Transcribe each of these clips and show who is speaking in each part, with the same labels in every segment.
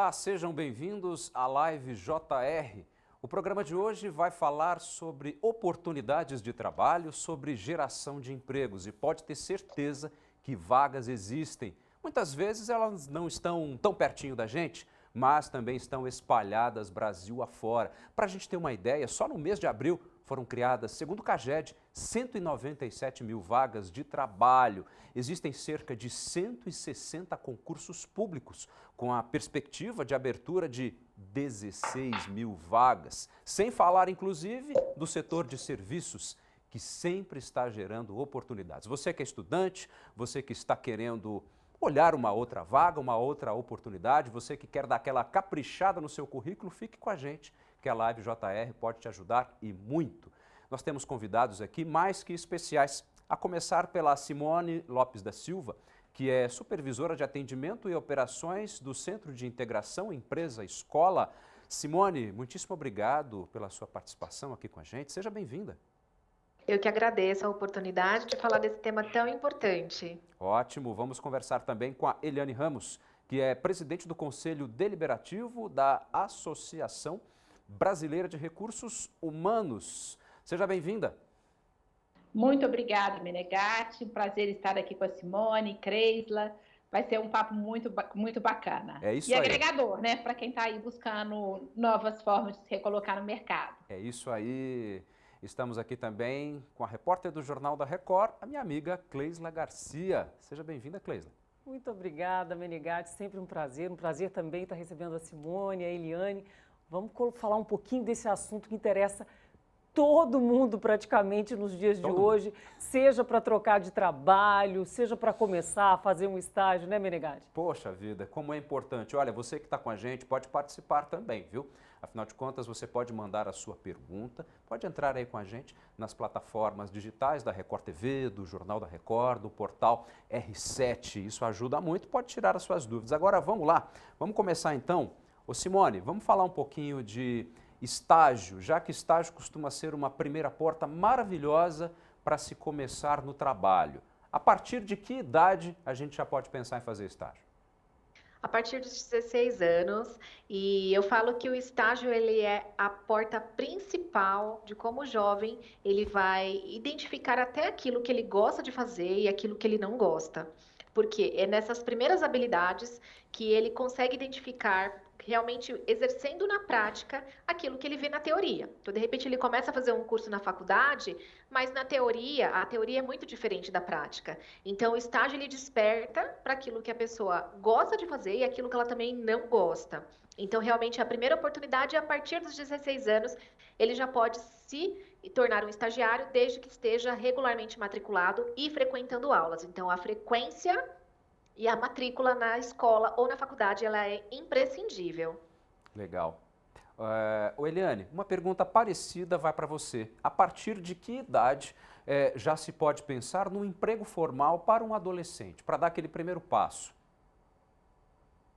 Speaker 1: Olá, sejam bem-vindos à Live JR. O programa de hoje vai falar sobre oportunidades de trabalho, sobre geração de empregos e pode ter certeza que vagas existem. Muitas vezes elas não estão tão pertinho da gente, mas também estão espalhadas Brasil afora. Para a gente ter uma ideia, só no mês de abril foram criadas, segundo o CAGED, 197 mil vagas de trabalho. Existem cerca de 160 concursos públicos, com a perspectiva de abertura de 16 mil vagas. Sem falar, inclusive, do setor de serviços, que sempre está gerando oportunidades. Você que é estudante, você que está querendo olhar uma outra vaga, uma outra oportunidade, você que quer dar aquela caprichada no seu currículo, fique com a gente, que a Live JR pode te ajudar e muito. Nós temos convidados aqui mais que especiais, a começar pela Simone Lopes da Silva, que é supervisora de atendimento e operações do Centro de Integração Empresa-Escola. Simone, muitíssimo obrigado pela sua participação aqui com a gente. Seja bem-vinda.
Speaker 2: Eu que agradeço a oportunidade de falar desse tema tão importante.
Speaker 1: Ótimo, vamos conversar também com a Eliane Ramos, que é presidente do Conselho Deliberativo da Associação Brasileira de Recursos Humanos. Seja bem-vinda.
Speaker 3: Muito obrigada, Menegatti. Um prazer estar aqui com a Simone, Kreisla. Vai ser um papo muito bacana.
Speaker 1: É isso
Speaker 3: e
Speaker 1: aí.
Speaker 3: agregador, né? Para quem está aí buscando novas formas de se recolocar no mercado.
Speaker 1: É isso aí. Estamos aqui também com a repórter do Jornal da Record, a minha amiga Kreisla Garcia. Seja bem-vinda, Kreisla.
Speaker 4: Muito obrigada, Menegatti. Sempre um prazer também estar recebendo a Simone, a Eliane. Vamos falar um pouquinho desse assunto que interessa todo mundo praticamente nos dias de hoje, seja para trocar de trabalho, seja para começar a fazer um estágio, né, Menegatti?
Speaker 1: Poxa vida, como é importante. Olha, você que está com a gente pode participar também, viu? Afinal de contas, você pode mandar a sua pergunta, pode entrar aí com a gente nas plataformas digitais da Record TV, do Jornal da Record, do portal R7. Isso ajuda muito, pode tirar as suas dúvidas. Agora vamos lá, vamos começar então. Ô Simone, vamos falar um pouquinho de estágio, já que estágio costuma ser uma primeira porta maravilhosa para se começar no trabalho. A partir de que idade a gente já pode pensar em fazer estágio?
Speaker 2: A partir dos 16 anos, e eu falo que o estágio ele é a porta principal de como o jovem ele vai identificar até aquilo que ele gosta de fazer e aquilo que ele não gosta. Porque é nessas primeiras habilidades que ele consegue identificar realmente exercendo na prática aquilo que ele vê na teoria. Então, de repente, ele começa a fazer um curso na faculdade, mas na teoria, a teoria é muito diferente da prática. Então, o estágio ele desperta para aquilo que a pessoa gosta de fazer e aquilo que ela também não gosta. Então, realmente, a primeira oportunidade é a partir dos 16 anos, ele já pode se tornar um estagiário desde que esteja regularmente matriculado e frequentando aulas. Então, a frequência e a matrícula na escola ou na faculdade, ela é imprescindível.
Speaker 1: Legal. Eliane, uma pergunta parecida vai para você. A partir de que idade já se pode pensar no emprego formal para um adolescente, para dar aquele primeiro passo?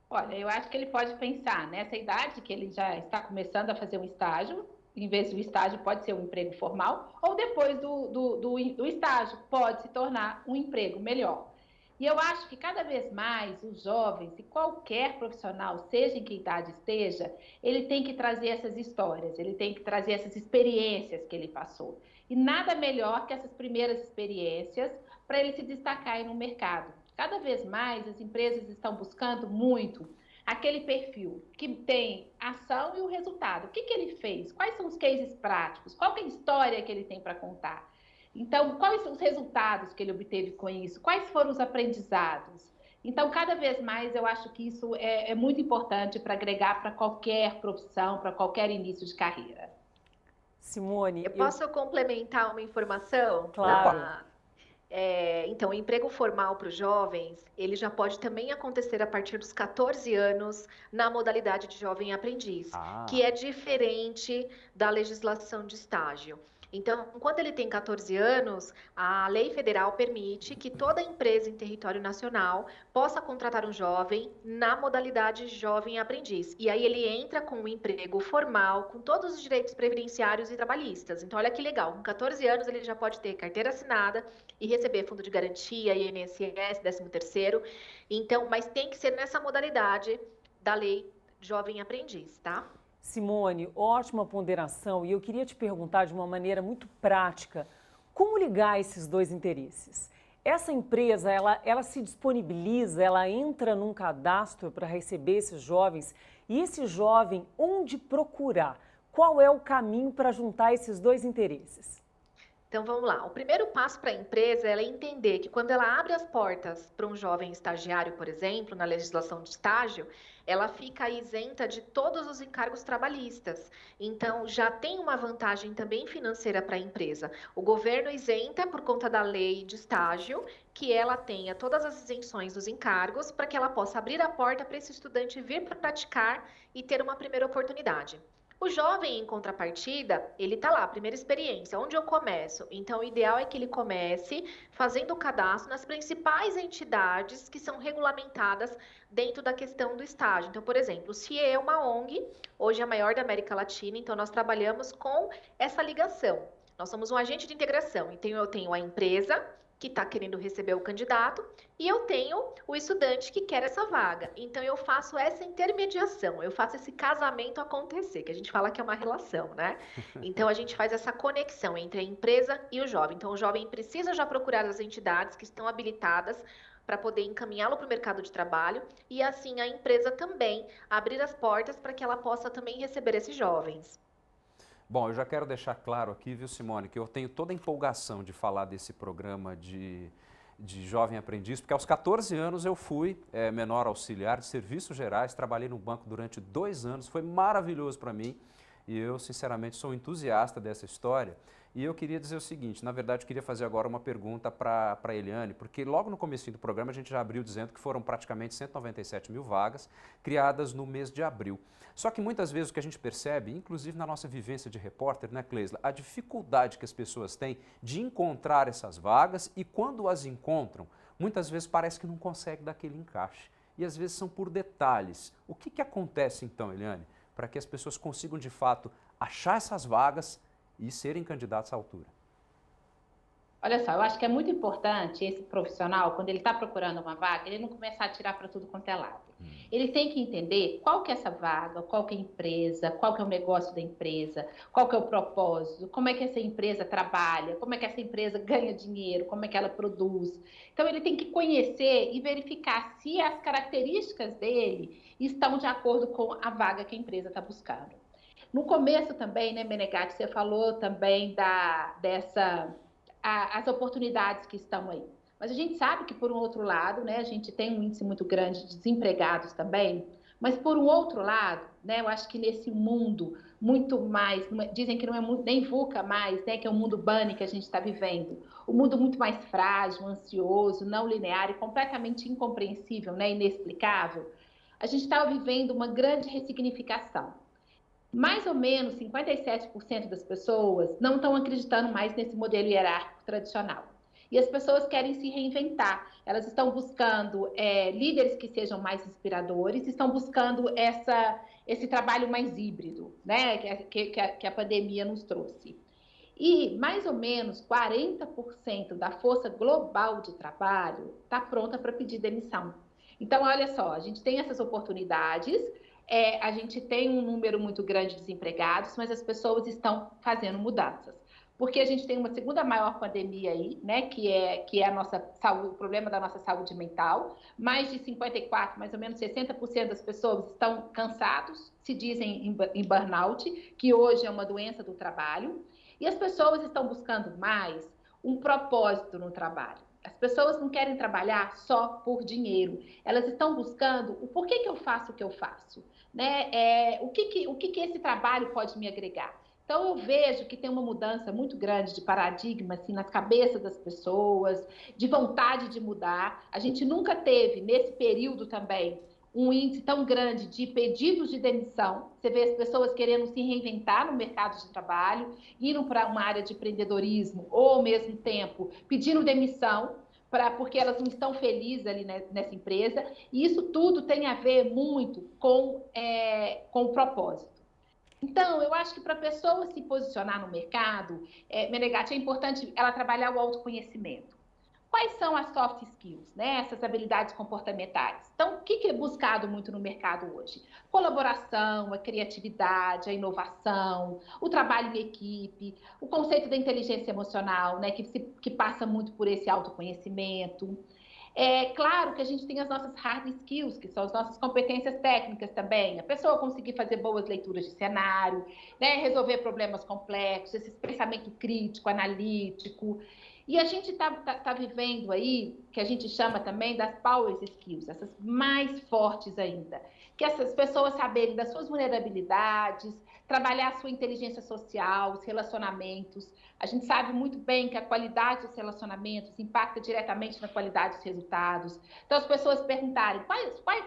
Speaker 3: Olha, eu acho que ele pode pensar nessa idade que ele já está começando a fazer um estágio, em vez do estágio pode ser um emprego formal, ou depois do estágio pode se tornar um emprego melhor. E eu acho que cada vez mais os jovens e qualquer profissional, seja em que idade esteja, ele tem que trazer essas histórias, ele tem que trazer essas experiências que ele passou. E nada melhor que essas primeiras experiências para ele se destacar aí no mercado. Cada vez mais as empresas estão buscando muito aquele perfil que tem ação e o resultado. O que ele fez? Quais são os cases práticos? Qual que é a história que ele tem para contar? Então, quais são os resultados que ele obteve com isso? Quais foram os aprendizados? Então, cada vez mais, eu acho que isso é muito importante para agregar para qualquer profissão, para qualquer início de carreira.
Speaker 4: Simone...
Speaker 2: Eu posso complementar uma informação?
Speaker 4: Claro.
Speaker 2: Então, o emprego formal para os jovens, ele já pode também acontecer a partir dos 14 anos na modalidade de jovem aprendiz, que é diferente da legislação de estágio. Então, enquanto ele tem 14 anos, a lei federal permite que toda empresa em território nacional possa contratar um jovem na modalidade jovem aprendiz. E aí ele entra com um emprego formal, com todos os direitos previdenciários e trabalhistas. Então, olha que legal, com 14 anos ele já pode ter carteira assinada e receber fundo de garantia, INSS, 13º. Então, mas tem que ser nessa modalidade da lei jovem aprendiz, tá?
Speaker 4: Simone, ótima ponderação. E eu queria te perguntar de uma maneira muito prática, como ligar esses dois interesses? Essa empresa, ela se disponibiliza, ela entra num cadastro para receber esses jovens e esse jovem, onde procurar? Qual é o caminho para juntar esses dois interesses?
Speaker 2: Então vamos lá. O primeiro passo para a empresa é ela entender que quando ela abre as portas para um jovem estagiário, por exemplo, na legislação de estágio, ela fica isenta de todos os encargos trabalhistas. Então já tem uma vantagem também financeira para a empresa. O governo isenta por conta da lei de estágio, que ela tenha todas as isenções dos encargos para que ela possa abrir a porta para esse estudante vir para praticar e ter uma primeira oportunidade. O jovem, em contrapartida, ele está lá, primeira experiência, onde eu começo? Então, o ideal é que ele comece fazendo o cadastro nas principais entidades que são regulamentadas dentro da questão do estágio. Então, por exemplo, o CIE é uma ONG, hoje é a maior da América Latina, então nós trabalhamos com essa ligação. Nós somos um agente de integração, então eu tenho a empresa que está querendo receber o candidato e eu tenho o estudante que quer essa vaga. Então, eu faço essa intermediação, eu faço esse casamento acontecer, que a gente fala que é uma relação, né? Então, a gente faz essa conexão entre a empresa e o jovem. Então, o jovem precisa já procurar as entidades que estão habilitadas para poder encaminhá-lo para o mercado de trabalho e, assim, a empresa também abrir as portas para que ela possa também receber esses jovens.
Speaker 1: Bom, eu já quero deixar claro aqui, viu, Simone, que eu tenho toda a empolgação de falar desse programa de jovem aprendiz, porque aos 14 anos eu fui menor auxiliar de serviços gerais, trabalhei no banco durante 2 anos, foi maravilhoso para mim e eu, sinceramente, sou um entusiasta dessa história. E eu queria dizer o seguinte, na verdade, eu queria fazer agora uma pergunta para a Eliane, porque logo no comecinho do programa a gente já abriu dizendo que foram praticamente 197 mil vagas criadas no mês de abril. Só que muitas vezes o que a gente percebe, inclusive na nossa vivência de repórter, né, Cleisla, a dificuldade que as pessoas têm de encontrar essas vagas e quando as encontram, muitas vezes parece que não consegue dar aquele encaixe. E às vezes são por detalhes. O que acontece então, Eliane, para que as pessoas consigam de fato achar essas vagas e serem candidatos à altura?
Speaker 3: Olha só, eu acho que é muito importante esse profissional, quando ele está procurando uma vaga, ele não começar a tirar para tudo quanto é lado. Ele tem que entender qual que é essa vaga, qual que é a empresa, qual que é o negócio da empresa, qual que é o propósito, como é que essa empresa trabalha, como é que essa empresa ganha dinheiro, como é que ela produz. Então, ele tem que conhecer e verificar se as características dele estão de acordo com a vaga que a empresa está buscando. No começo também, né, Menegatti, você falou também as oportunidades que estão aí. Mas a gente sabe que, por um outro lado, né, a gente tem um índice muito grande de desempregados também, mas, por um outro lado, né, eu acho que nesse mundo muito mais, dizem que não é nem VUCA mais, né, que é o mundo bunny que a gente está vivendo, um mundo muito mais frágil, ansioso, não linear e completamente incompreensível, né, inexplicável, a gente está vivendo uma grande ressignificação. Mais ou menos 57% das pessoas não estão acreditando mais nesse modelo hierárquico tradicional. E as pessoas querem se reinventar. Elas estão buscando líderes que sejam mais inspiradores, estão buscando esse trabalho mais híbrido, né, que a pandemia nos trouxe. E mais ou menos 40% da força global de trabalho está pronta para pedir demissão. Então, olha só, a gente tem essas oportunidades, a gente tem um número muito grande de desempregados, mas as pessoas estão fazendo mudanças. Porque a gente tem uma segunda maior pandemia aí, né, que é a nossa saúde, o problema da nossa saúde mental. Mais de 54%, mais ou menos 60% das pessoas estão cansados, se dizem em burnout, que hoje é uma doença do trabalho. E as pessoas estão buscando mais um propósito no trabalho. As pessoas não querem trabalhar só por dinheiro. Elas estão buscando o porquê que eu faço o que eu faço, né? O que esse trabalho pode me agregar. Então, eu vejo que tem uma mudança muito grande de paradigma assim, nas cabeças das pessoas, de vontade de mudar. A gente nunca teve, nesse período também, um índice tão grande de pedidos de demissão. Você vê as pessoas querendo se reinventar no mercado de trabalho, indo para uma área de empreendedorismo, ou, ao mesmo tempo, pedindo demissão, porque elas não estão felizes ali nessa empresa. E isso tudo tem a ver muito com o propósito. Então, eu acho que para a pessoa se posicionar no mercado, Menegatti, é importante ela trabalhar o autoconhecimento. Quais são as soft skills, né? Essas habilidades comportamentais? Então, o que é buscado muito no mercado hoje? Colaboração, a criatividade, a inovação, o trabalho em equipe, o conceito da inteligência emocional, né? Que passa muito por esse autoconhecimento. É claro que a gente tem as nossas hard skills, que são as nossas competências técnicas também. A pessoa conseguir fazer boas leituras de cenário, né? Resolver problemas complexos, esse pensamento crítico, analítico. E a gente tá vivendo aí, que a gente chama também das power skills, essas mais fortes ainda, que essas pessoas saberem das suas vulnerabilidades, trabalhar a sua inteligência social, os relacionamentos. A gente sabe muito bem que a qualidade dos relacionamentos impacta diretamente na qualidade dos resultados. Então, as pessoas perguntarem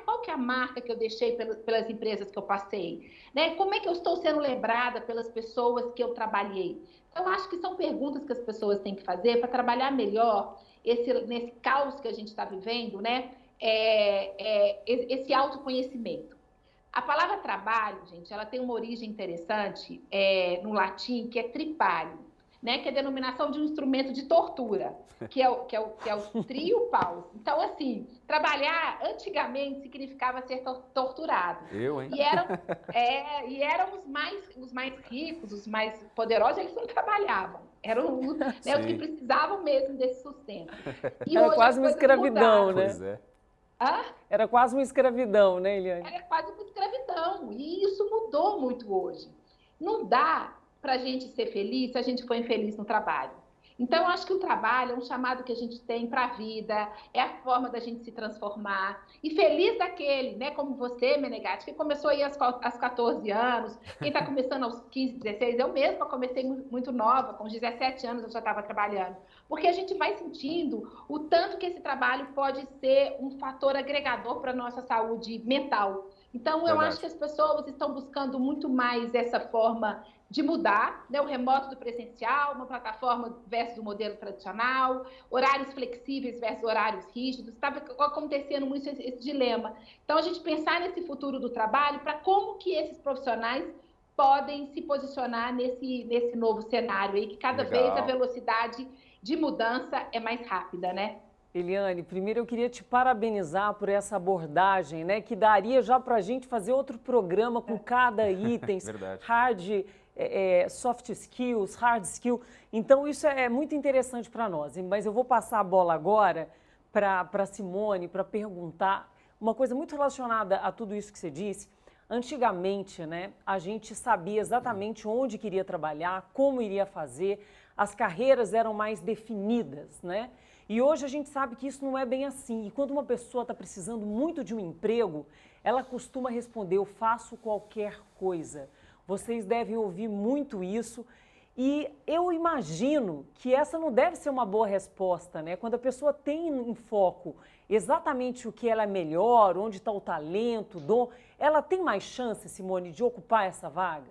Speaker 3: qual que é a marca que eu deixei pelas empresas que eu passei, né? Como é que eu estou sendo lembrada pelas pessoas que eu trabalhei? Eu acho que são perguntas que as pessoas têm que fazer para trabalhar melhor nesse caos que a gente está vivendo, né? Esse autoconhecimento. A palavra trabalho, gente, ela tem uma origem interessante no latim, que é tripalium, né? Que é a denominação de um instrumento de tortura, que é o trio paus. Então, assim, trabalhar antigamente significava ser torturado.
Speaker 1: Eu, hein?
Speaker 3: E eram os mais ricos, os mais poderosos, eles não trabalhavam. Eram os que precisavam mesmo desse sustento. E
Speaker 4: era
Speaker 3: hoje
Speaker 4: quase uma escravidão,
Speaker 3: mudaram.
Speaker 4: né?
Speaker 1: Pois é.
Speaker 4: Era quase uma escravidão, né, Eliane?
Speaker 3: Era quase uma escravidão. E isso mudou muito hoje. Não dá para a gente ser feliz se a gente for infeliz no trabalho. Então, eu acho que o trabalho é um chamado que a gente tem para a vida, é a forma da gente se transformar. E feliz daquele, né, como você, Menegatti, que começou aí aos 14 anos, quem está começando aos 15, 16, eu mesma comecei muito nova, com 17 anos eu já estava trabalhando. Porque a gente vai sentindo o tanto que esse trabalho pode ser um fator agregador para a nossa saúde mental. Então, eu acho que as pessoas estão buscando muito mais essa forma de mudar, né? O remoto do presencial, uma plataforma versus o modelo tradicional, horários flexíveis versus horários rígidos. Estava acontecendo muito esse dilema. Então, a gente pensar nesse futuro do trabalho, para como que esses profissionais podem se posicionar nesse novo cenário aí, que cada vez a velocidade de mudança é mais rápida, né?
Speaker 4: Eliane, primeiro eu queria te parabenizar por essa abordagem, né? Que daria já para a gente fazer outro programa com cada item, hard, soft skills, hard skill. Então isso é muito interessante para nós. Mas eu vou passar a bola agora para Simone para perguntar uma coisa muito relacionada a tudo isso que você disse. Antigamente, né, a gente sabia exatamente onde queria trabalhar, como iria fazer, as carreiras eram mais definidas, né? E hoje a gente sabe que isso não é bem assim. E quando uma pessoa está precisando muito de um emprego, ela costuma responder: eu faço qualquer coisa. Vocês devem ouvir muito isso. E eu imagino que essa não deve ser uma boa resposta, né? Quando a pessoa tem em foco exatamente o que ela é melhor, onde está o talento, o dom, ela tem mais chance, Simone, de ocupar essa vaga?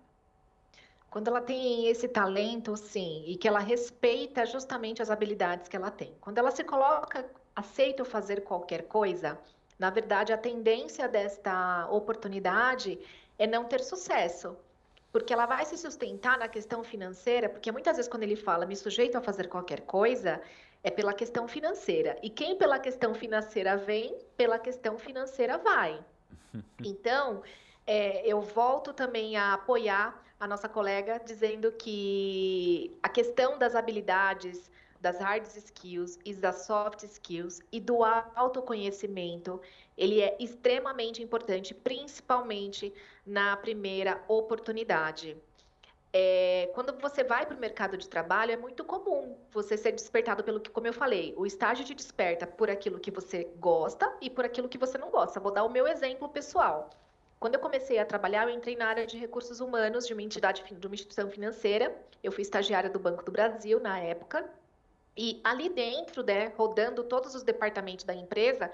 Speaker 2: Quando ela tem esse talento, sim, e que ela respeita justamente as habilidades que ela tem. Quando ela se coloca, aceita fazer qualquer coisa, na verdade, a tendência desta oportunidade é não ter sucesso. Porque ela vai se sustentar na questão financeira, porque muitas vezes quando ele fala me sujeito a fazer qualquer coisa, é pela questão financeira. E quem pela questão financeira vem, pela questão financeira vai. Então, eu volto também a apoiar a nossa colega dizendo que a questão das habilidades, das hard skills e das soft skills e do autoconhecimento, ele é extremamente importante, principalmente na primeira oportunidade. Quando você vai para o mercado de trabalho, é muito comum você ser despertado pelo que, como eu falei, o estágio te desperta por aquilo que você gosta e por aquilo que você não gosta. Vou dar o meu exemplo pessoal. Quando eu comecei a trabalhar, eu entrei na área de recursos humanos de uma instituição financeira. Eu fui estagiária do Banco do Brasil na época. E ali dentro, né, rodando todos os departamentos da empresa,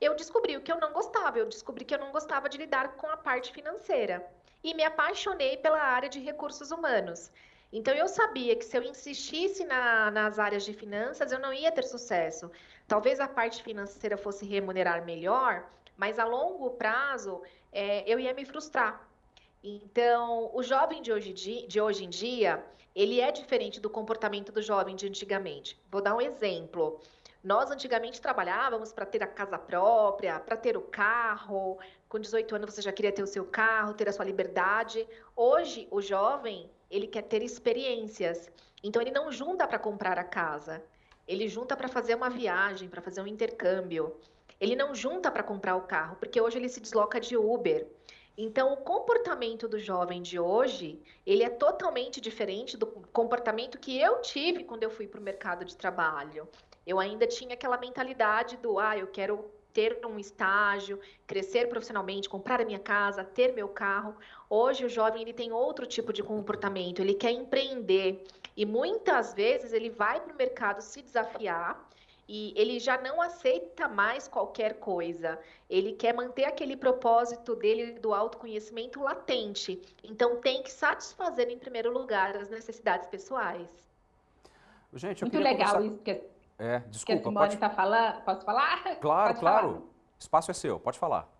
Speaker 2: eu descobri o que eu não gostava. Eu descobri que eu não gostava de lidar com a parte financeira. E me apaixonei pela área de recursos humanos. Então, eu sabia que se eu insistisse nas áreas de finanças, eu não ia ter sucesso. Talvez a parte financeira fosse remunerar melhor, mas a longo prazo, eu ia me frustrar. Então, o jovem de hoje em dia, ele é diferente do comportamento do jovem de antigamente. Vou dar um exemplo. Nós antigamente trabalhávamos para ter a casa própria, para ter o carro. Com 18 anos você já queria ter o seu carro, ter a sua liberdade. Hoje, o jovem, ele quer ter experiências. Então, ele não junta para comprar a casa. Ele junta para fazer uma viagem, para fazer um intercâmbio. Ele não junta para comprar o carro, porque hoje ele se desloca de Uber. Então, o comportamento do jovem de hoje, ele é totalmente diferente do comportamento que eu tive quando eu fui para o mercado de trabalho. Eu ainda tinha aquela mentalidade do, eu quero ter um estágio, crescer profissionalmente, comprar a minha casa, ter meu carro. Hoje, o jovem, ele tem outro tipo de comportamento, ele quer empreender. E muitas vezes ele vai para o mercado se desafiar, e ele já não aceita mais qualquer coisa. Ele quer manter aquele propósito dele do autoconhecimento latente. Então, tem que satisfazer, em primeiro lugar, as necessidades pessoais.
Speaker 1: Gente, eu
Speaker 3: Muito
Speaker 1: queria
Speaker 3: legal
Speaker 1: começar...
Speaker 3: isso que a
Speaker 1: desculpa,
Speaker 3: Simone está falando. Posso falar?
Speaker 1: Claro,
Speaker 3: Pode
Speaker 1: claro.
Speaker 3: falar.
Speaker 1: O espaço é seu, pode falar.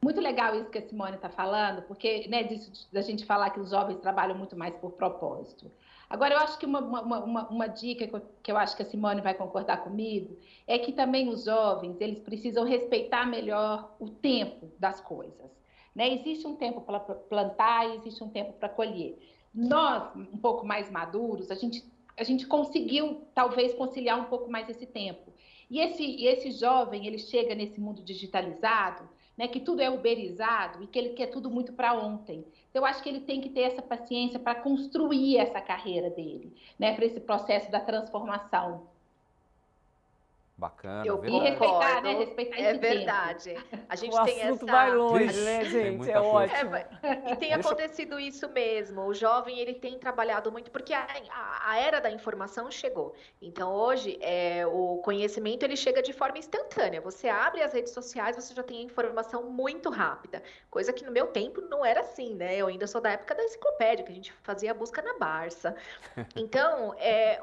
Speaker 3: Muito legal isso que a Simone está falando, porque disso da gente falar que os jovens trabalham muito mais por propósito. Agora, eu acho que uma dica que eu acho que a Simone vai concordar comigo é que também os jovens, eles precisam respeitar melhor o tempo das coisas. Existe um tempo para plantar e existe um tempo para colher. Nós, um pouco mais maduros, a gente conseguiu, talvez, conciliar um pouco mais esse tempo. E esse jovem, ele chega nesse mundo digitalizado, que tudo é uberizado e que ele quer tudo muito para ontem. Então, eu acho que ele tem que ter essa paciência para construir essa carreira dele, para esse processo da transformação.
Speaker 1: Bacana,
Speaker 2: eu
Speaker 1: verdade.
Speaker 2: concordo,
Speaker 3: respeitar
Speaker 2: é
Speaker 3: esse
Speaker 2: verdade.
Speaker 3: tempo.
Speaker 2: A gente
Speaker 4: o
Speaker 2: tem
Speaker 4: assunto
Speaker 2: essa...
Speaker 4: vai longe,
Speaker 1: Ixi,
Speaker 4: né,
Speaker 1: tem
Speaker 4: gente?
Speaker 1: muita
Speaker 4: É
Speaker 1: coisa.
Speaker 4: ótimo.
Speaker 2: E tem acontecido isso mesmo. O jovem, ele tem trabalhado muito, porque a era da informação chegou. Então, hoje, o conhecimento, ele chega de forma instantânea. Você abre as redes sociais, você já tem a informação muito rápida. Coisa que no meu tempo não era assim, né? Eu ainda sou da época da enciclopédia, que a gente fazia a busca na Barça. Então,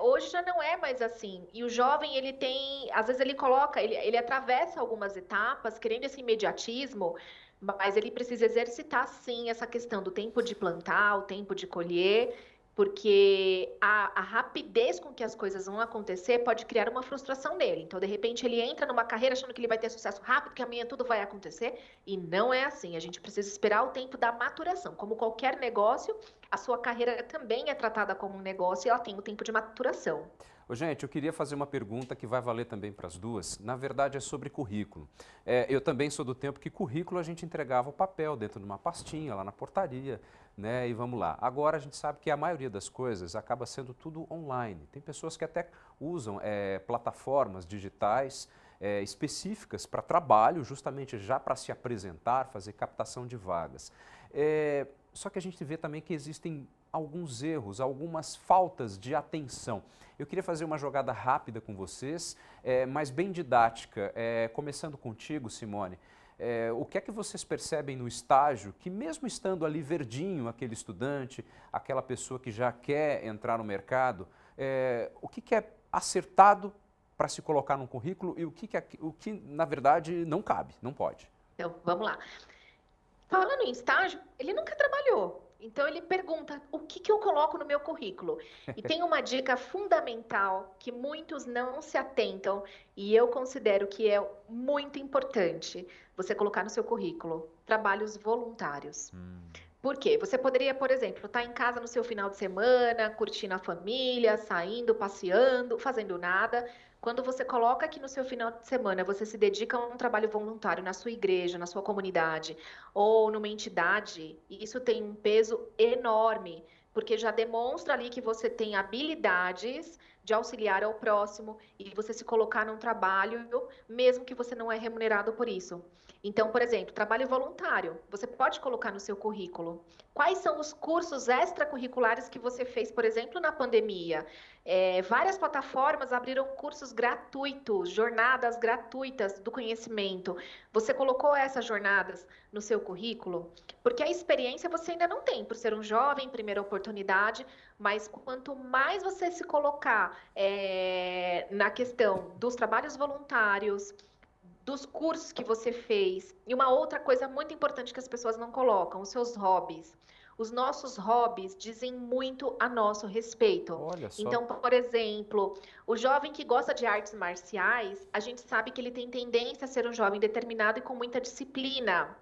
Speaker 2: hoje já não é mais assim. E o jovem, ele tem... Às vezes ele coloca... Ele atravessa algumas etapas, querendo esse imediatismo, mas ele precisa exercitar, sim, essa questão do tempo de plantar, o tempo de colher, porque a rapidez com que as coisas vão acontecer pode criar uma frustração nele. Então, de repente, ele entra numa carreira achando que ele vai ter sucesso rápido, que amanhã tudo vai acontecer, e não é assim. A gente precisa esperar o tempo da maturação. Como qualquer negócio, a sua carreira também é tratada como um negócio e ela tem o tempo de maturação.
Speaker 1: Gente, eu queria fazer uma pergunta que vai valer também para as duas. Na verdade, é sobre currículo. Eu também sou do tempo que currículo a gente entregava o papel dentro de uma pastinha, lá na portaria, né? E vamos lá. Agora a gente sabe que a maioria das coisas acaba sendo tudo online. Tem pessoas que até usam plataformas digitais específicas para trabalho, justamente já para se apresentar, fazer captação de vagas. Só que a gente vê também que existem alguns erros, algumas faltas de atenção. Eu queria fazer uma jogada rápida com vocês, mas bem didática. Começando contigo, Simone, o que é que vocês percebem no estágio que mesmo estando ali verdinho, aquele estudante, aquela pessoa que já quer entrar no mercado, o que é acertado para se colocar num currículo e o que na verdade não cabe, não pode?
Speaker 2: Então, vamos lá. Falando em estágio, ele nunca trabalhou. Então, ele pergunta, o que eu coloco no meu currículo? E tem uma dica fundamental que muitos não se atentam e eu considero que é muito importante você colocar no seu currículo: trabalhos voluntários. Por quê? Você poderia, por exemplo, estar em casa no seu final de semana, curtindo a família, saindo, passeando, fazendo nada. Quando você coloca aqui no seu final de semana, você se dedica a um trabalho voluntário na sua igreja, na sua comunidade ou numa entidade, isso tem um peso enorme, porque já demonstra ali que você tem habilidades de auxiliar ao próximo e você se colocar num trabalho, mesmo que você não é remunerado por isso. Então, por exemplo, trabalho voluntário, você pode colocar no seu currículo. Quais são os cursos extracurriculares que você fez, por exemplo, na pandemia? Várias plataformas abriram cursos gratuitos, jornadas gratuitas do conhecimento. Você colocou essas jornadas no seu currículo? Porque a experiência você ainda não tem, por ser um jovem, primeira oportunidade, mas quanto mais você se colocar na questão dos trabalhos voluntários, dos cursos que você fez, e uma outra coisa muito importante que as pessoas não colocam, os seus hobbies. Os nossos hobbies dizem muito a nosso respeito.
Speaker 1: Olha só.
Speaker 2: Então, por exemplo, o jovem que gosta de artes marciais, a gente sabe que ele tem tendência a ser um jovem determinado e com muita disciplina.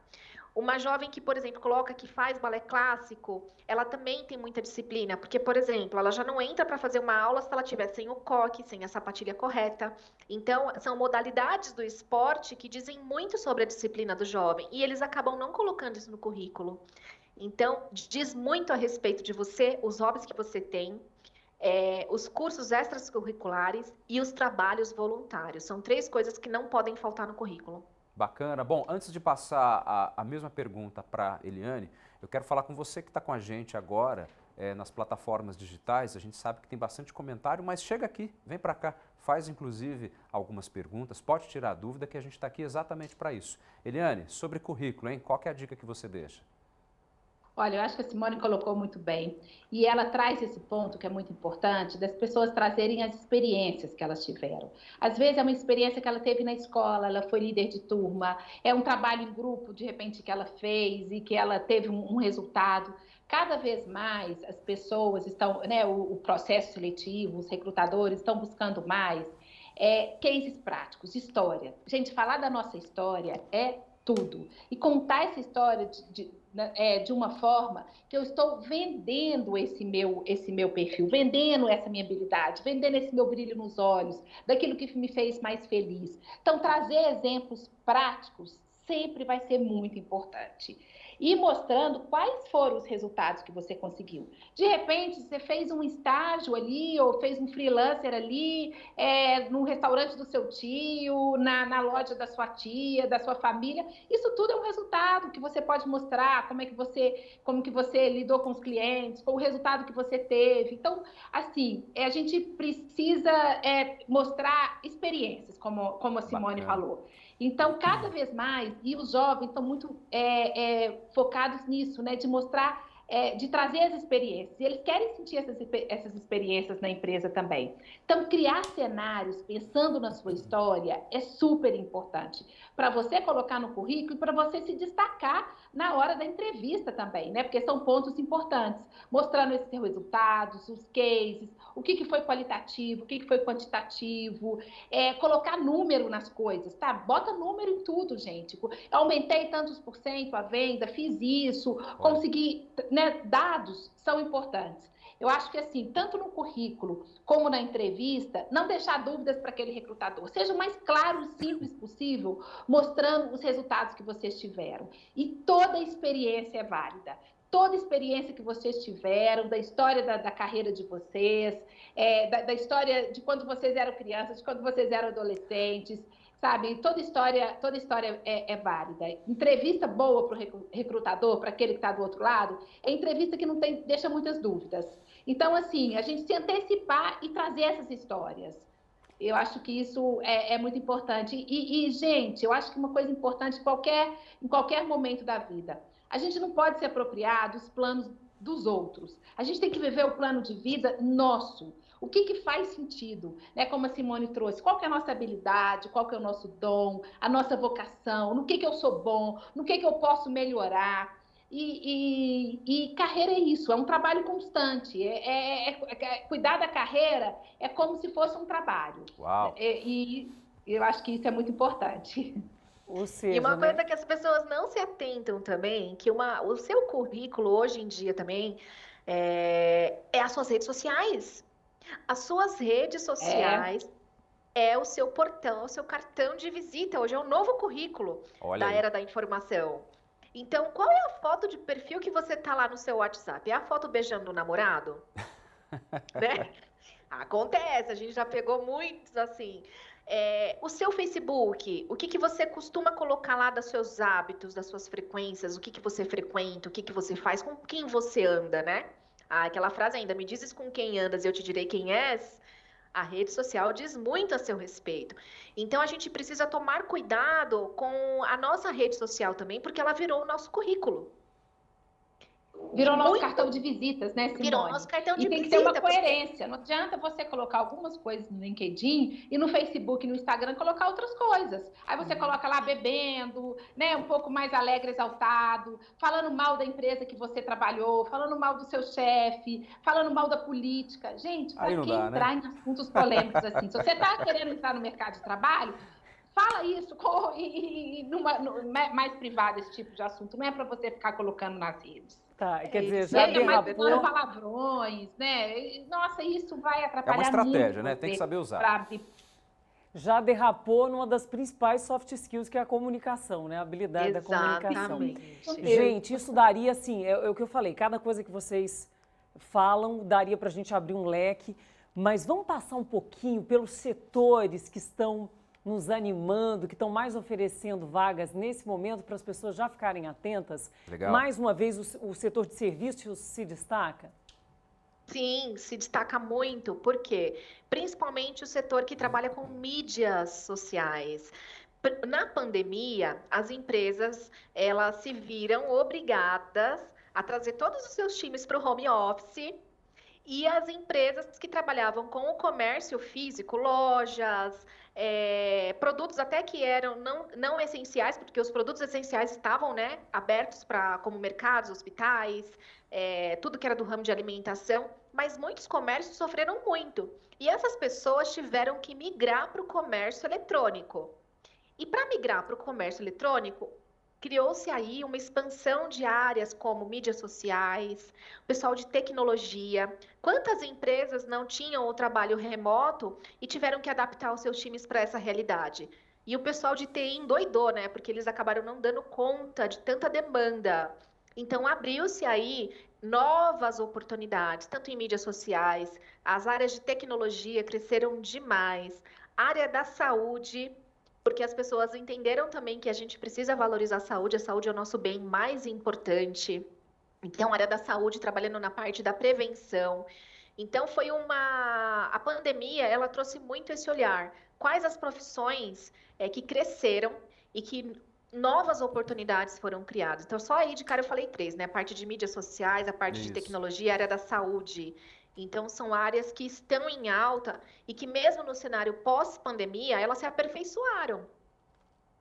Speaker 2: Uma jovem que, por exemplo, coloca que faz balé clássico, ela também tem muita disciplina, porque, por exemplo, ela já não entra para fazer uma aula se ela tiver sem o coque, sem a sapatilha correta. Então, são modalidades do esporte que dizem muito sobre a disciplina do jovem e eles acabam não colocando isso no currículo. Então, diz muito a respeito de você, os hobbies que você tem, os cursos extracurriculares e os trabalhos voluntários. São 3 coisas que não podem faltar no currículo.
Speaker 1: Bacana. Bom, antes de passar a mesma pergunta para Eliane, eu quero falar com você que está com a gente agora nas plataformas digitais. A gente sabe que tem bastante comentário, mas chega aqui, vem para cá, faz inclusive algumas perguntas, pode tirar dúvida que a gente está aqui exatamente para isso. Eliane, sobre currículo, hein? Qual que é a dica que você deixa?
Speaker 3: Olha, eu acho que a Simone colocou muito bem. E ela traz esse ponto que é muito importante, das pessoas trazerem as experiências que elas tiveram. Às vezes é uma experiência que ela teve na escola, ela foi líder de turma, é um trabalho em grupo, de repente, que ela fez e que ela teve um resultado. Cada vez mais as pessoas estão, né, o processo seletivo, os recrutadores estão buscando mais cases práticos, história. Gente, falar da nossa história é tudo. E contar essa história de uma forma que eu estou vendendo esse meu perfil, vendendo essa minha habilidade, vendendo esse meu brilho nos olhos, daquilo que me fez mais feliz. Então, trazer exemplos práticos sempre vai ser muito importante. E mostrando quais foram os resultados que você conseguiu. De repente, você fez um estágio ali, ou fez um freelancer ali, no restaurante do seu tio, na loja da sua tia, da sua família. Isso tudo é um resultado que você pode mostrar, como que você lidou com os clientes, qual o resultado que você teve. Então, assim, a gente precisa mostrar experiências, como a Simone falou. Então, cada vez mais, e os jovens estão muito focados nisso, né, de mostrar, de trazer as experiências. E eles querem sentir essas experiências na empresa também. Então, criar cenários pensando na sua história é super importante para você colocar no currículo e para você se destacar na hora da entrevista também, né? Porque são pontos importantes, mostrando esses resultados, os cases, o que foi qualitativo, o que foi quantitativo, colocar número nas coisas, tá? Bota número em tudo, gente. Aumentei tantos % a venda, fiz isso, consegui, né? Dados são importantes. Eu acho que, assim, tanto no currículo como na entrevista, não deixar dúvidas para aquele recrutador. Seja o mais claro e simples possível, mostrando os resultados que vocês tiveram. E toda experiência é válida. Toda experiência que vocês tiveram, da história da carreira de vocês, da história de quando vocês eram crianças, de quando vocês eram adolescentes, sabe? Toda história é válida. Entrevista boa para o recrutador, para aquele que está do outro lado, é entrevista que não deixa muitas dúvidas. Então, assim, a gente se antecipar e trazer essas histórias. Eu acho que isso é muito importante. E, gente, eu acho que uma coisa importante em qualquer momento da vida, a gente não pode se apropriar dos planos dos outros. A gente tem que viver o plano de vida nosso. O que faz sentido, né? Como a Simone trouxe, qual que é a nossa habilidade, qual que é o nosso dom, a nossa vocação, no que eu sou bom, no que eu posso melhorar. E carreira é isso, é um trabalho constante. Cuidar da carreira é como se fosse um trabalho.
Speaker 1: Uau.
Speaker 3: E eu acho que isso é muito importante.
Speaker 4: Ou seja,
Speaker 2: E uma
Speaker 4: né?
Speaker 2: coisa que as pessoas não se atentam também, que o seu currículo hoje em dia também é as suas redes sociais. As suas redes sociais é o seu portão, é o seu cartão de visita. Hoje é um novo currículo da era da informação. Então, qual é a foto de perfil que você tá lá no seu WhatsApp? É a foto beijando o namorado? Né? Acontece, a gente já pegou muitos assim. O seu Facebook, o que você costuma colocar lá dos seus hábitos, das suas frequências, o que você frequenta, o que você faz, com quem você anda, né? Aquela frase ainda, me dizes com quem andas e eu te direi quem és. A rede social diz muito a seu respeito. Então, a gente precisa tomar cuidado com a nossa rede social também, porque ela virou o nosso currículo.
Speaker 3: Virou nosso
Speaker 2: muito.
Speaker 3: cartão de visitas, né, Simone?
Speaker 2: Virou nosso cartão de
Speaker 3: E tem que
Speaker 2: visita.
Speaker 3: ter uma coerência. Não adianta você colocar algumas coisas no LinkedIn e no Facebook, no Instagram, colocar outras coisas. Aí você coloca lá bebendo, né, um pouco mais alegre, exaltado, falando mal da empresa que você trabalhou, falando mal do seu chefe, falando mal da política. Gente, para que entrar, né, em assuntos polêmicos assim? Se você está querendo entrar no mercado de trabalho, fala isso mais privado, esse tipo de assunto. Não é para você ficar colocando nas redes.
Speaker 4: Tá, quer dizer,
Speaker 3: Já
Speaker 4: derrapou...
Speaker 3: falando palavrões, né? Nossa, isso vai atrapalhar
Speaker 1: muito. É uma estratégia,
Speaker 3: muito,
Speaker 1: né? Tem que saber usar.
Speaker 4: Já derrapou numa das principais soft skills, que é a comunicação, né? A habilidade da comunicação. Gente, isso daria, assim, é o que eu falei, cada coisa que vocês falam daria para a gente abrir um leque, mas vamos passar um pouquinho pelos setores que estão nos animando, que estão mais oferecendo vagas nesse momento para as pessoas já ficarem atentas.
Speaker 1: Legal.
Speaker 4: Mais uma vez, o setor de serviços se destaca?
Speaker 2: Sim, se destaca muito, porque principalmente o setor que trabalha com mídias sociais. Na pandemia, as empresas elas se viram obrigadas a trazer todos os seus times para o home office. E as empresas que trabalhavam com o comércio físico, lojas, produtos até que eram não essenciais, porque os produtos essenciais estavam, né, abertos como mercados, hospitais, tudo que era do ramo de alimentação, mas muitos comércios sofreram muito. E essas pessoas tiveram que migrar para o comércio eletrônico. E para migrar para o comércio eletrônico, criou-se aí uma expansão de áreas como mídias sociais, pessoal de tecnologia. Quantas empresas não tinham o trabalho remoto e tiveram que adaptar os seus times para essa realidade? E o pessoal de TI endoidou, né? Porque eles acabaram não dando conta de tanta demanda. Então, abriu-se aí novas oportunidades, tanto em mídias sociais, as áreas de tecnologia cresceram demais, a área da saúde, porque as pessoas entenderam também que a gente precisa valorizar a saúde é o nosso bem mais importante. Então, a área da saúde trabalhando na parte da prevenção. Então, a pandemia, ela trouxe muito esse olhar. Quais as profissões que cresceram e que novas oportunidades foram criadas? Então, só aí de cara eu falei 3, né? A parte de mídias sociais, a parte de tecnologia, a área da saúde. Então, são áreas que estão em alta e que mesmo no cenário pós-pandemia, elas se aperfeiçoaram.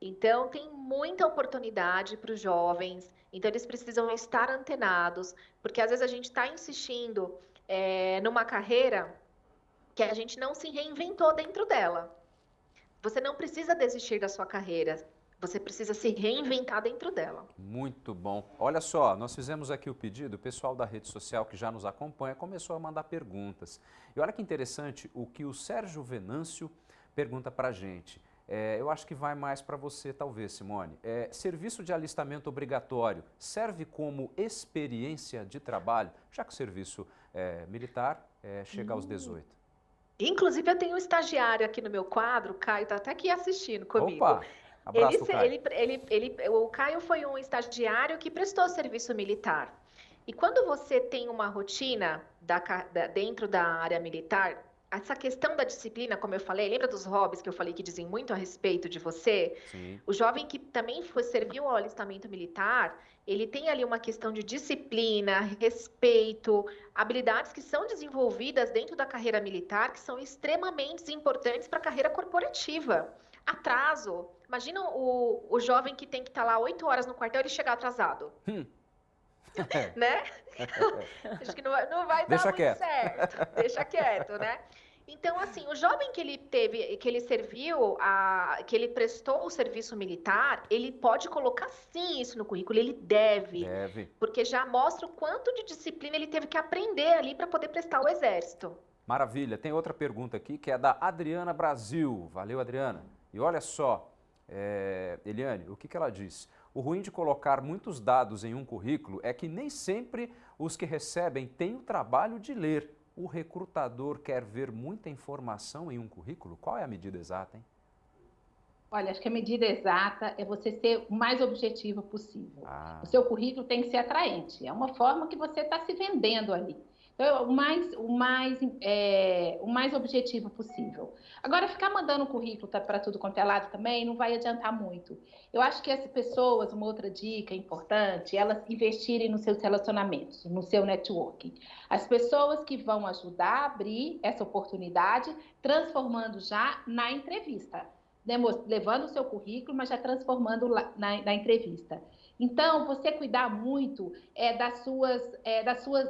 Speaker 2: Então, tem muita oportunidade para os jovens, então eles precisam estar antenados, porque às vezes a gente está insistindo numa carreira que a gente não se reinventou dentro dela. Você não precisa desistir da sua carreira, você precisa se reinventar dentro dela.
Speaker 1: Muito bom. Olha só, nós fizemos aqui o pedido, o pessoal da rede social que já nos acompanha começou a mandar perguntas. E olha que interessante o que o Sérgio Venâncio pergunta para a gente. Eu acho que vai mais para você, talvez, Simone. Serviço de alistamento obrigatório serve como experiência de trabalho, já que o serviço militar chega aos 18?
Speaker 2: Inclusive, eu tenho um estagiário aqui no meu quadro, o Caio está até aqui assistindo comigo.
Speaker 1: Opa! Abraço, Caio.
Speaker 2: O Caio foi um estagiário que prestou serviço militar. E quando você tem uma rotina dentro da área militar, essa questão da disciplina, como eu falei, lembra dos hobbies que eu falei que dizem muito a respeito de você?
Speaker 1: Sim.
Speaker 2: O jovem que também serviu ao alistamento militar, ele tem ali uma questão de disciplina, respeito, habilidades que são desenvolvidas dentro da carreira militar, que são extremamente importantes para a carreira corporativa. Atraso. Imagina o jovem que tem que estar lá 8 horas no quartel e ele chegar atrasado. Né? Acho que não vai dar muito certo. Deixa quieto, né? Então, assim, o jovem que ele serviu, que ele prestou o serviço militar, ele pode colocar sim isso no currículo, ele deve. Porque já mostra o quanto de disciplina ele teve que aprender ali para poder prestar o exército.
Speaker 1: Maravilha. Tem outra pergunta aqui que é da Adriana Brasil. Valeu, Adriana. E olha só, Eliane, o que ela diz? O ruim de colocar muitos dados em um currículo é que nem sempre os que recebem têm o trabalho de ler. O recrutador quer ver muita informação em um currículo? Qual é a medida exata, hein?
Speaker 3: Olha, acho que a medida exata é você ser o mais objetivo possível. O seu currículo tem que ser atraente. É uma forma que você está se vendendo ali. Então, o mais objetivo possível. Agora, ficar mandando currículo para tudo quanto é lado também não vai adiantar muito. Eu acho que as pessoas, uma outra dica importante, elas investirem nos seus relacionamentos, no seu networking. As pessoas que vão ajudar a abrir essa oportunidade, transformando já na entrevista, levando o seu currículo, mas já transformando na entrevista. Então, você cuidar muito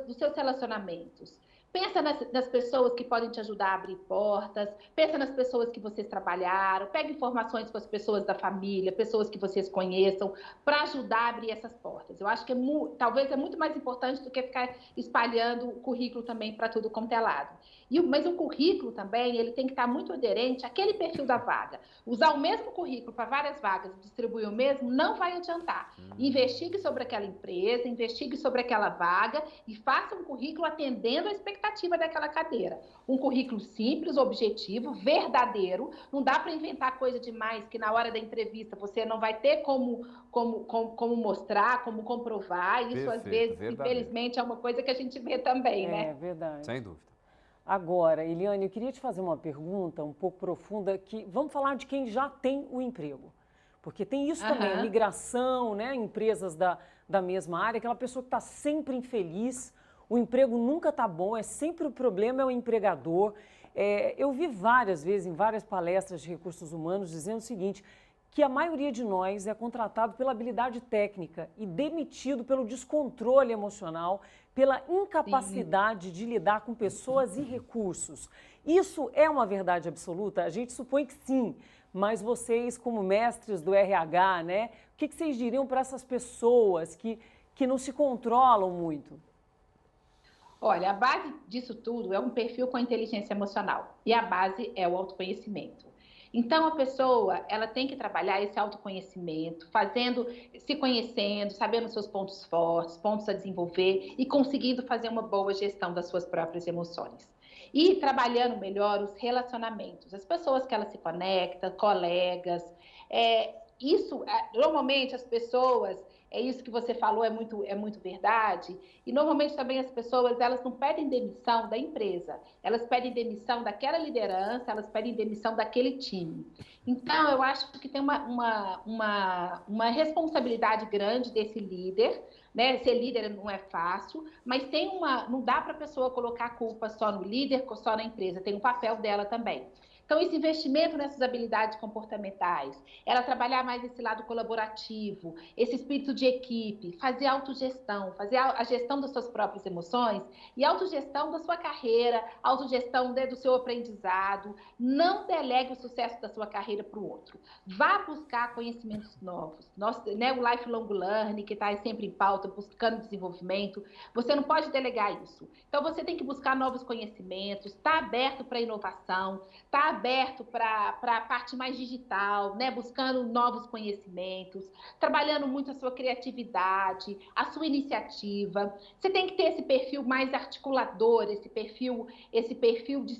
Speaker 3: dos seus relacionamentos. Pensa nas pessoas que podem te ajudar a abrir portas, pensa nas pessoas que vocês trabalharam, pega informações com as pessoas da família, pessoas que vocês conheçam, para ajudar a abrir essas portas. Eu acho que talvez é muito mais importante do que ficar espalhando o currículo também para tudo quanto é lado. Mas o currículo também, ele tem que estar muito aderente àquele perfil da vaga. Usar o mesmo currículo para várias vagas e distribuir o mesmo não vai adiantar. Investigue sobre aquela empresa, investigue sobre aquela vaga e faça um currículo atendendo a expectativa daquela cadeira. Um currículo simples, objetivo, verdadeiro. Não dá para inventar coisa demais que na hora da entrevista você não vai ter como mostrar, como comprovar. Isso, às vezes, infelizmente, é uma coisa que a gente vê também, né?
Speaker 4: É verdade.
Speaker 1: Sem dúvida.
Speaker 4: Agora, Eliane, eu queria te fazer uma pergunta um pouco profunda, que vamos falar de quem já tem o emprego. Porque tem isso também, a migração, né, empresas da mesma área, aquela pessoa que está sempre infeliz, o emprego nunca está bom, sempre o problema é o empregador. Eu vi várias vezes, em várias palestras de recursos humanos, dizendo o seguinte, que a maioria de nós é contratado pela habilidade técnica e demitido pelo descontrole emocional, pela incapacidade de lidar com pessoas e recursos. Isso é uma verdade absoluta? A gente supõe que sim, mas vocês, como mestres do RH, né, o que vocês diriam para essas pessoas que não se controlam muito?
Speaker 3: Olha, a base disso tudo é um perfil com inteligência emocional e a base é o autoconhecimento. Então, a pessoa, ela tem que trabalhar esse autoconhecimento, se conhecendo, sabendo seus pontos fortes, pontos a desenvolver e conseguindo fazer uma boa gestão das suas próprias emoções. E trabalhando melhor os relacionamentos, as pessoas que ela se conecta, colegas. Normalmente as pessoas, isso que você falou é muito verdade, e normalmente também as pessoas, elas não pedem demissão da empresa, elas pedem demissão daquela liderança, elas pedem demissão daquele time. Então, eu acho que tem uma responsabilidade grande desse líder, né? Ser líder não é fácil, mas não dá para a pessoa colocar a culpa só no líder, só na empresa, tem um papel dela também. Então, esse investimento nessas habilidades comportamentais, ela trabalhar mais esse lado colaborativo, esse espírito de equipe, fazer autogestão, fazer a gestão das suas próprias emoções e autogestão da sua carreira, autogestão do seu aprendizado. Não delegue o sucesso da sua carreira para o outro. Vá buscar conhecimentos novos. O lifelong learning, que está sempre em pauta, buscando desenvolvimento. Você não pode delegar isso. Então, você tem que buscar novos conhecimentos, estar aberto para a inovação, estar aberto para a parte mais digital, né? Buscando novos conhecimentos, trabalhando muito a sua criatividade, a sua iniciativa. Você tem que ter esse perfil mais articulador, esse perfil de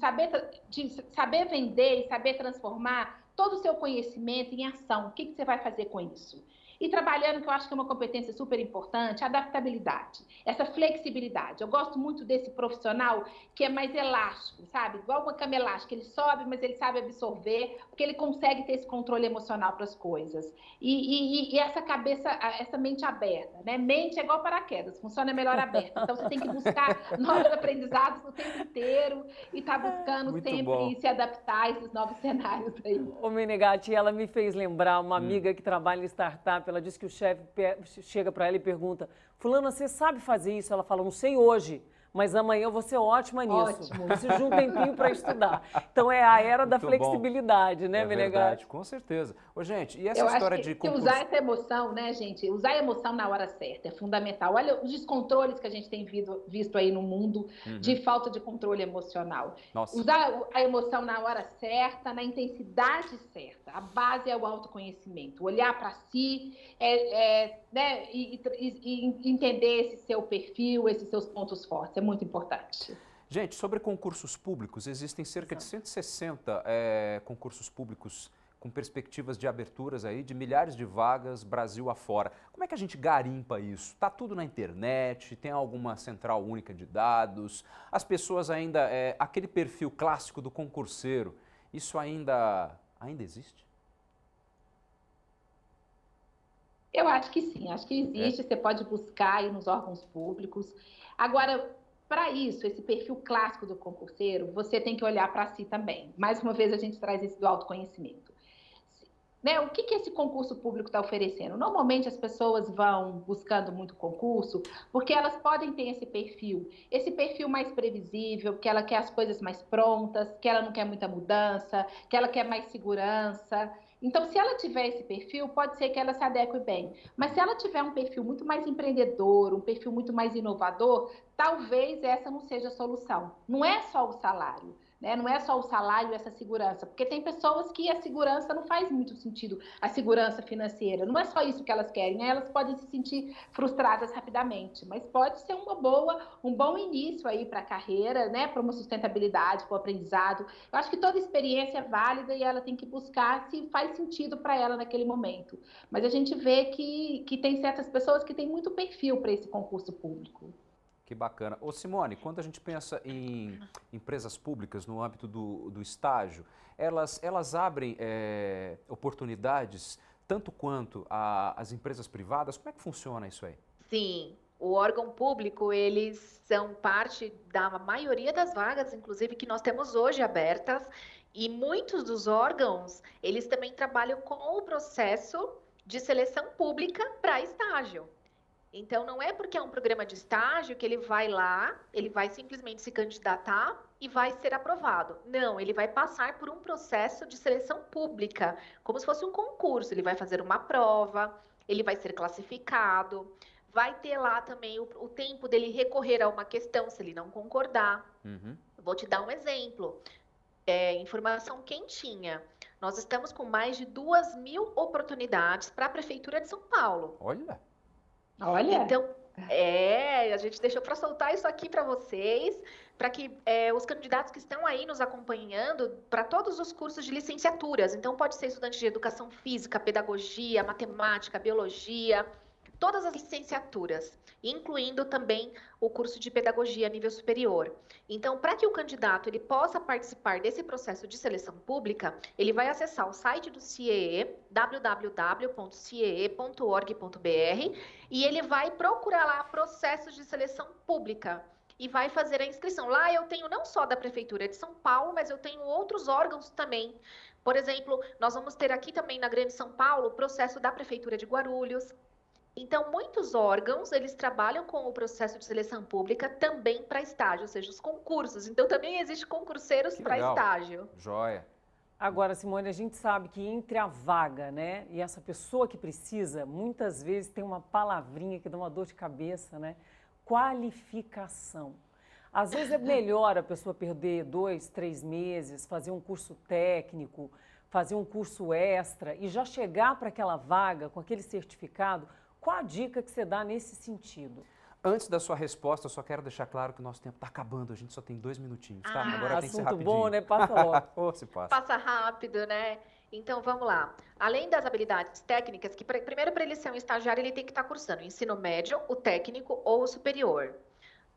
Speaker 3: saber vender e saber transformar todo o seu conhecimento em ação. O que você vai fazer com isso? E trabalhando, que eu acho que é uma competência super importante, a adaptabilidade, essa flexibilidade. Eu gosto muito desse profissional que é mais elástico, sabe? Igual uma cama elástica, ele sobe, mas ele sabe absorver, porque ele consegue ter esse controle emocional para as coisas. E essa cabeça, essa mente aberta, né? Mente é igual paraquedas, funciona melhor aberta. Então, você tem que buscar novos aprendizados o tempo inteiro e estar buscando
Speaker 1: Muito
Speaker 3: sempre
Speaker 1: bom.
Speaker 3: se adaptar a esses novos cenários aí.
Speaker 4: Ô, Menegatti, ela me fez lembrar uma amiga que trabalha em startup. Ela disse que o chefe chega para ela e pergunta: fulana, você sabe fazer isso? Ela fala: não sei hoje, mas amanhã eu vou ser ótima nisso.
Speaker 3: Ótimo.
Speaker 4: Preciso de um tempinho para estudar. Então é a era da
Speaker 1: Muito
Speaker 4: flexibilidade, né,
Speaker 1: É
Speaker 4: Menegatti?
Speaker 1: verdade, com certeza. Ô, gente, e essa
Speaker 3: Eu
Speaker 1: história
Speaker 3: acho
Speaker 1: de
Speaker 3: que
Speaker 1: concurso?
Speaker 3: usar essa emoção, né, gente? Usar a emoção na hora certa é fundamental. Olha os descontroles que a gente tem visto aí no mundo de falta de controle emocional.
Speaker 1: Nossa.
Speaker 3: Usar a emoção na hora certa, na intensidade certa. A base é o autoconhecimento. Olhar para si, né, e entender esse seu perfil, esses seus pontos fortes. É muito importante.
Speaker 1: Gente, sobre concursos públicos, existem cerca de 160 concursos públicos com perspectivas de aberturas aí de milhares de vagas Brasil afora. Como é que a gente garimpa isso? Está tudo na internet, tem alguma central única de dados, as pessoas ainda, aquele perfil clássico do concurseiro, isso ainda existe?
Speaker 3: Eu acho que sim, acho que existe, você pode buscar aí nos órgãos públicos. Agora, para isso, esse perfil clássico do concurseiro, você tem que olhar para si também. Mais uma vez, a gente traz esse do autoconhecimento. Né, o que esse concurso público está oferecendo? Normalmente as pessoas vão buscando muito concurso porque elas podem ter esse perfil mais previsível, que ela quer as coisas mais prontas, que ela não quer muita mudança, que ela quer mais segurança. Então, se ela tiver esse perfil, pode ser que ela se adeque bem. Mas se ela tiver um perfil muito mais empreendedor, um perfil muito mais inovador, talvez essa não seja a solução. Não é só o salário. Né? Não é só o salário e essa segurança, porque tem pessoas que a segurança não faz muito sentido, a segurança financeira. Não é só isso que elas querem, né? Elas podem se sentir frustradas rapidamente, mas pode ser um bom início aí para a carreira, né? Para uma sustentabilidade, para o aprendizado. Eu acho que toda experiência é válida e ela tem que buscar se faz sentido para ela naquele momento. Mas a gente vê que tem certas pessoas que têm muito perfil para esse concurso público.
Speaker 1: Que bacana. Ô Simone, quando a gente pensa em empresas públicas no âmbito do estágio, elas abrem oportunidades tanto quanto as empresas privadas? Como é que funciona isso aí?
Speaker 2: Sim, o órgão público, eles são parte da maioria das vagas, inclusive, que nós temos hoje abertas, e muitos dos órgãos, eles também trabalham com o processo de seleção pública para estágio. Então, não é porque é um programa de estágio que ele vai lá, ele vai simplesmente se candidatar e vai ser aprovado. Não, ele vai passar por um processo de seleção pública, como se fosse um concurso. Ele vai fazer uma prova, ele vai ser classificado, vai ter lá também o tempo dele recorrer a uma questão, se ele não concordar.
Speaker 1: Uhum.
Speaker 2: Vou te dar um exemplo. Informação quentinha. Nós estamos com mais de 2.000 oportunidades para a Prefeitura de São Paulo.
Speaker 1: Olha!
Speaker 2: Então, a gente deixou para soltar isso aqui para vocês, para que os candidatos que estão aí nos acompanhando, para todos os cursos de licenciaturas. Então, pode ser estudante de educação física, pedagogia, matemática, biologia, todas as licenciaturas, incluindo também o curso de pedagogia a nível superior. Então, para que o candidato ele possa participar desse processo de seleção pública, ele vai acessar o site do CIEE, www.ciee.org.br, e ele vai procurar lá processos de seleção pública e vai fazer a inscrição. Lá eu tenho não só da Prefeitura de São Paulo, mas eu tenho outros órgãos também. Por exemplo, nós vamos ter aqui também na Grande São Paulo o processo da Prefeitura de Guarulhos. Então, muitos órgãos, eles trabalham com o processo de seleção pública também para estágio, ou seja, os concursos. Então, também existe concurseiros para estágio.
Speaker 1: Joia.
Speaker 4: Agora, Simone, a gente sabe que entre a vaga, né, e essa pessoa que precisa, muitas vezes tem uma palavrinha que dá uma dor de cabeça, né? Qualificação. Às vezes é melhor a pessoa perder 2, 3 meses, fazer um curso técnico, fazer um curso extra e já chegar para aquela vaga com aquele certificado. Qual a dica que você dá nesse sentido?
Speaker 1: Antes da sua resposta, eu só quero deixar claro que o nosso tempo está acabando, a gente só tem 2 minutinhos, tá? Agora tem que ser rapidinho.
Speaker 4: Assunto bom, né? Passa logo.
Speaker 1: Oh, se passa.
Speaker 2: Passa rápido, né? Então, vamos lá. Além das habilidades técnicas, que primeiro para ele ser um estagiário, ele tem que estar cursando o ensino médio, o técnico ou o superior.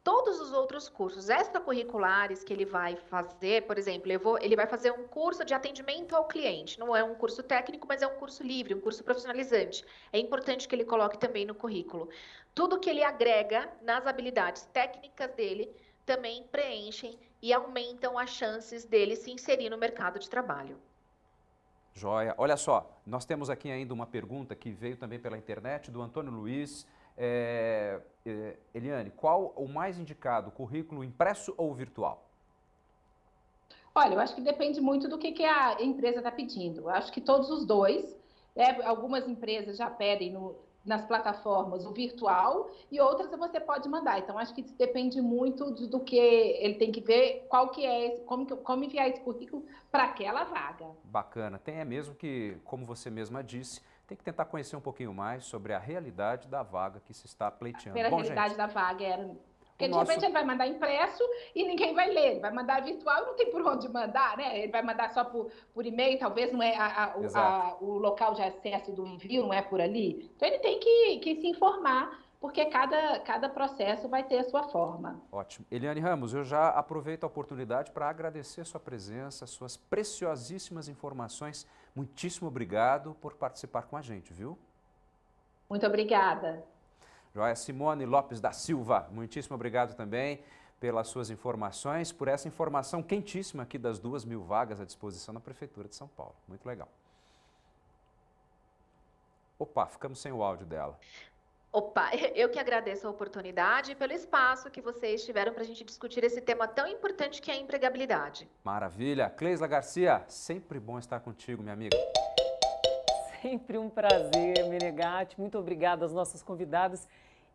Speaker 2: Todos os outros cursos extracurriculares que ele vai fazer, por exemplo, ele vai fazer um curso de atendimento ao cliente. Não é um curso técnico, mas é um curso livre, um curso profissionalizante. É importante que ele coloque também no currículo. Tudo que ele agrega nas habilidades técnicas dele também preenchem e aumentam as chances dele se inserir no mercado de trabalho.
Speaker 1: Joia. Olha só, nós temos aqui ainda uma pergunta que veio também pela internet, do Antônio Luiz. Eliane, qual o mais indicado, currículo impresso ou virtual?
Speaker 3: Olha, eu acho que depende muito do que a empresa está pedindo. Eu acho que todos os dois, algumas empresas já pedem nas plataformas o virtual e outras você pode mandar. Então, acho que isso depende muito do que ele tem que ver, qual que é, como enviar esse currículo para aquela vaga.
Speaker 1: Bacana. Tem mesmo que, como você mesma disse, tem que tentar conhecer um pouquinho mais sobre a realidade da vaga que se está pleiteando.
Speaker 3: Pela realidade da vaga era... Porque, de repente, ele vai mandar impresso e ninguém vai ler. Ele vai mandar virtual e não tem por onde mandar, né? Ele vai mandar só por e-mail, talvez não é o local de acesso do envio, não é por ali. Então, ele tem que se informar, porque cada processo vai ter a sua forma.
Speaker 1: Ótimo. Eliane Ramos, eu já aproveito a oportunidade para agradecer sua presença, suas preciosíssimas informações. Muitíssimo obrigado por participar com a gente, viu?
Speaker 3: Muito obrigada.
Speaker 1: Joia. Simone Lopes da Silva, muitíssimo obrigado também pelas suas informações, por essa informação quentíssima aqui das 2.000 vagas à disposição na Prefeitura de São Paulo. Muito legal. Opa, ficamos sem o áudio dela.
Speaker 2: Opa, eu que agradeço a oportunidade e pelo espaço que vocês tiveram para a gente discutir esse tema tão importante que é a empregabilidade.
Speaker 1: Maravilha. Cleisla Garcia, sempre bom estar contigo, minha amiga.
Speaker 4: Sempre um prazer, Menegatti. Muito obrigada às nossas convidadas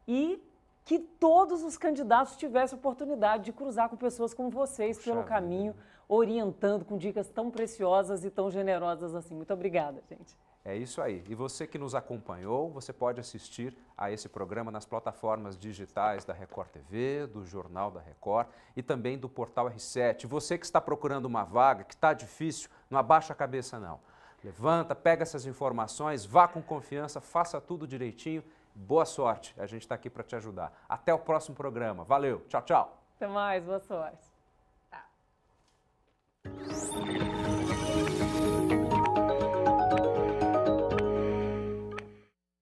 Speaker 4: e que todos os candidatos tivessem a oportunidade de cruzar com pessoas como vocês pelo caminho, orientando com dicas tão preciosas e tão generosas assim. Muito obrigada, gente.
Speaker 1: É isso aí. E você que nos acompanhou, você pode assistir a esse programa nas plataformas digitais da Record TV, do Jornal da Record e também do Portal R7. Você que está procurando uma vaga, que está difícil, não abaixa a cabeça não. Levanta, pega essas informações, vá com confiança, faça tudo direitinho. Boa sorte, a gente está aqui para te ajudar. Até o próximo programa. Valeu, tchau, tchau.
Speaker 4: Até mais, boa sorte.
Speaker 3: Tá.